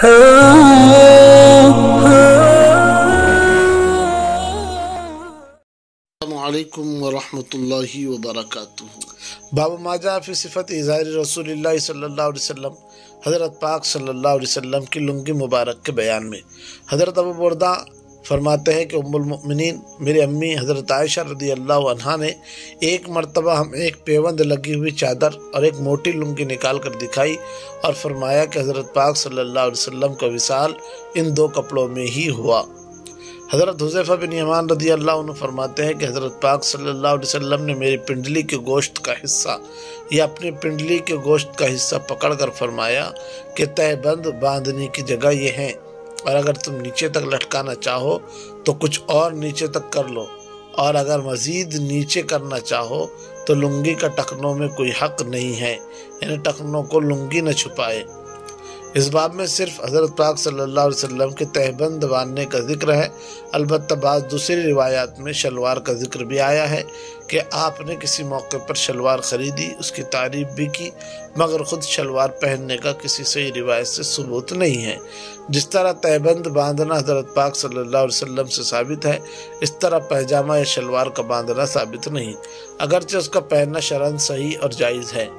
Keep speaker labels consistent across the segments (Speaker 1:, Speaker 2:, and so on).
Speaker 1: अस्सलामुअलैकुम वरहमतुल्लाहि वबरकातुहू। बाब माजा फी सिफ़त इज़ार रसूलिल्लाह सल्लल्लाहु अलैहि वसल्लम, हज़रत पाक सल्लल्लाहु अलैहि वसल्लम की लुंगी मुबारक के बयान में हज़रत अबू बुरदा फरमाते हैं कि उम्मुल मुमिनीन मेरी अम्मी हज़रत आयशा रज़ियल्लाहु अन्हा ने एक मरतबा हम एक पेवंद लगी हुई चादर और एक मोटी लुंगी निकाल कर दिखाई और फरमाया कि हज़रत पाक सल्लल्लाहु अलैहि वसल्लम का विसाल इन दो कपड़ों में ही हुआ। हज़रत हुज़ैफ़ा बिन यमान रज़ियल्लाहु अन्हु फरमाते हैं कि हज़रत पाक सल्लल्लाहु अलैहि वसल्लम ने मेरी पिंडली के गोश्त का हिस्सा या अपनी पिंडली के गोश्त का हिस्सा पकड़कर फरमाया कि तहबंद बांधने की जगह ये है, और अगर तुम नीचे तक लटकाना चाहो तो कुछ और नीचे तक कर लो, और अगर मज़ीद नीचे करना चाहो तो लुंगी का टखनों में कोई हक़ नहीं है, यानी टखनों को लुंगी न छुपाए। इस बाब में सिर्फ हज़रत पाक सल्लल्लाहु अलैहि वसल्लम के तहबंद बांधने का जिक्र है। अलबत्ता बाज़ दूसरी रिवायात में शलवार का जिक्र भी आया है कि आपने किसी मौके पर शलवार ख़रीदी, उसकी तारीफ़ भी की, मगर ख़ुद शलवार पहनने का किसी सही रिवायत से सबूत नहीं है। जिस तरह तहबंद बांधना हज़रत पाक सल्लल्लाहु अलैहि वसल्लम से साबित है, इस तरह पैजामा या शलवार का बांधना साबित नहीं, अगरचे उसका पहनना शरअन सही और जायज़ है।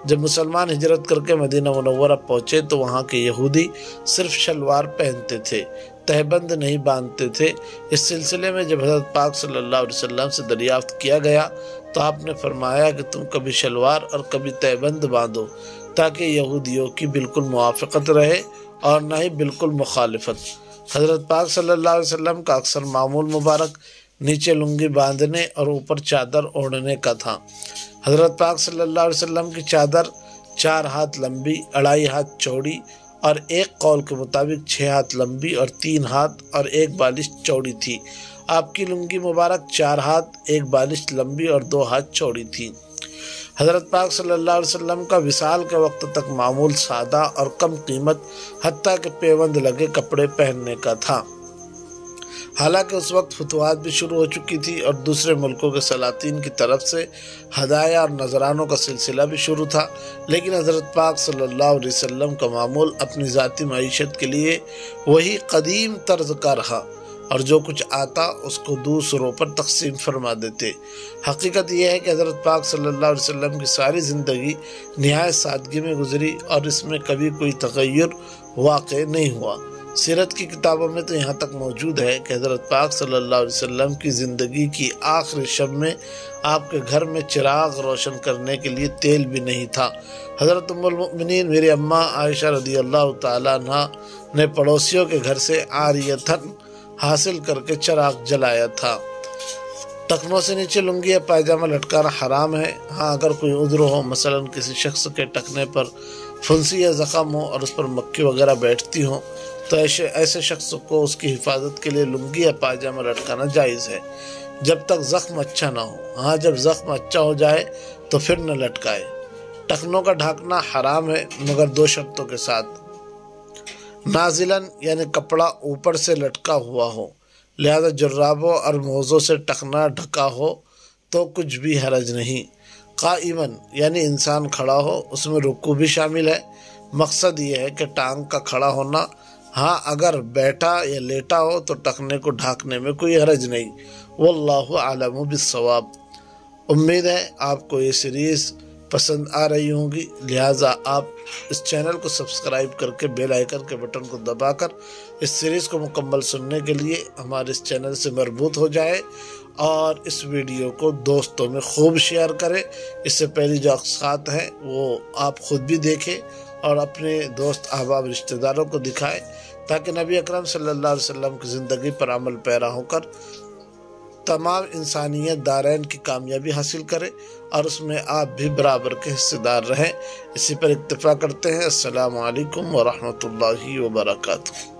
Speaker 1: जब मुसलमान हिजरत करके मदीना मुनव्वरा पहुँचे तो वहाँ के यहूदी सिर्फ शलवार पहनते थे, तहबंद नहीं बांधते थे। इस सिलसिले में जब हज़रत पाक सल्लल्लाहु अलैहि वसल्लम से दरियाफ्त किया गया तो आपने फरमाया कि तुम कभी शलवार और कभी तहबंद बांधो, ताकि यहूदियों की बिल्कुल मुआफ़क़त रहे और न ही बिल्कुल मुखालिफत। हज़रत पाक सल्लल्लाहु अलैहि वसल्लम का अक्सर मामूल मुबारक नीचे लुंगी बांधने और ऊपर चादर ओढ़ने का था। हज़रत पाक सल्लल्लाहु अलैहि वसल्लम की चादर 4 हाथ लंबी, 2.5 हाथ चौड़ी और एक कौल के मुताबिक 6 हाथ लंबी और 3 हाथ और 1 बालिश चौड़ी थी। आपकी लुंगी मुबारक 4 हाथ, 1 बालिश लंबी और 2 हाथ चौड़ी थी। हज़रत पाक सल्लल्लाहु अलैहि वसल्लम का विसाल के वक्त तक मामूल सादा और कम कीमत हत्ता के पेवंद लगे कपड़े पहनने का था। हालांकि उस वक्त फतवात भी शुरू हो चुकी थी और दूसरे मुल्कों के सलातीन की तरफ से हदाया और नजरानों का सिलसिला भी शुरू था, लेकिन हज़रत पाक सल्लल्लाहु अलैहि वसल्लम का मामूल अपनी ज़ाती मईशत के लिए वही कदीम तर्ज का रहा और जो कुछ आता उसको दूसरों पर तकसीम फरमा देते। हकीकत यह है कि हज़रत पाक सल्लल्लाहु अलैहि वसल्लम की सारी ज़िंदगी निहायत सादगी में गुजरी और इसमें कभी कोई तग़य्युर वाक़ नहीं हुआ। सीरत की किताबों में तो यहाँ तक मौजूद है कि हज़रत पाक सल्लल्लाहु अलैहि वसल्लम की ज़िंदगी की आखिरी शब में आपके घर में चिराग रोशन करने के लिए तेल भी नहीं था। हज़रत उम्मुल मुमिनीन मेरी अम्मा आयशा रज़ियल्लाहु ताला अन्हा ने पड़ोसियों के घर से आरियतन हासिल करके चिराग जलाया था। टखनों से नीचे लुंगी या पायजामा लटकाना हराम है। हाँ, अगर कोई उज़्र हो, मसलन किसी शख्स के टखने पर फुंसी या ज़ख़म हो और उस पर मक्खी वगैरह बैठती हो, तो ऐसे शख्स को उसकी हिफाजत के लिए लुंगी या पायजामा लटकाना जायज़ है, जब तक ज़ख्म अच्छा ना हो। हाँ, जब ज़ख्म अच्छा हो जाए तो फिर न लटकाए। टखनों का ढाकना हराम है, मगर 2 शर्तों के साथ। नाजिलन यानी कपड़ा ऊपर से लटका हुआ हो, लिहाजा जुर्राबों और मोज़ों से टखना ढका हो तो कुछ भी हरज नहीं। काइमन यानी इंसान खड़ा हो, उसमें रुकू भी शामिल है। मकसद ये है कि टांग का खड़ा होना। हाँ, अगर बैठा या लेटा हो तो टखने को ढाकने में कोई हरज नहीं। वल्लाहु आलमु बिस्सवाब। उम्मीद है आपको ये सीरीज़ पसंद आ रही होंगी, लिहाजा आप इस चैनल को सब्सक्राइब करके बेल आइकन के बटन को दबाकर इस सीरीज़ को मुकम्मल सुनने के लिए हमारे इस चैनल से मरबूत हो जाए और इस वीडियो को दोस्तों में खूब शेयर करें। इससे पहले जो अक़सात हैं वो आप ख़ुद भी देखें और अपने दोस्त अहबाब रिश्तेदारों को दिखाएं, ताकि नबी अकरम सल्लल्लाहु अलैहि वसल्लम की ज़िंदगी पर अमल पैरा होकर तमाम इंसानियत दारैन की कामयाबी हासिल करे और उसमें आप भी बराबर के हिस्सेदार रहें। इसी पर इत्तिफा करते हैं। अस्सलामु अलैकुम व रहमतुल्लाहि व बरकातुहू।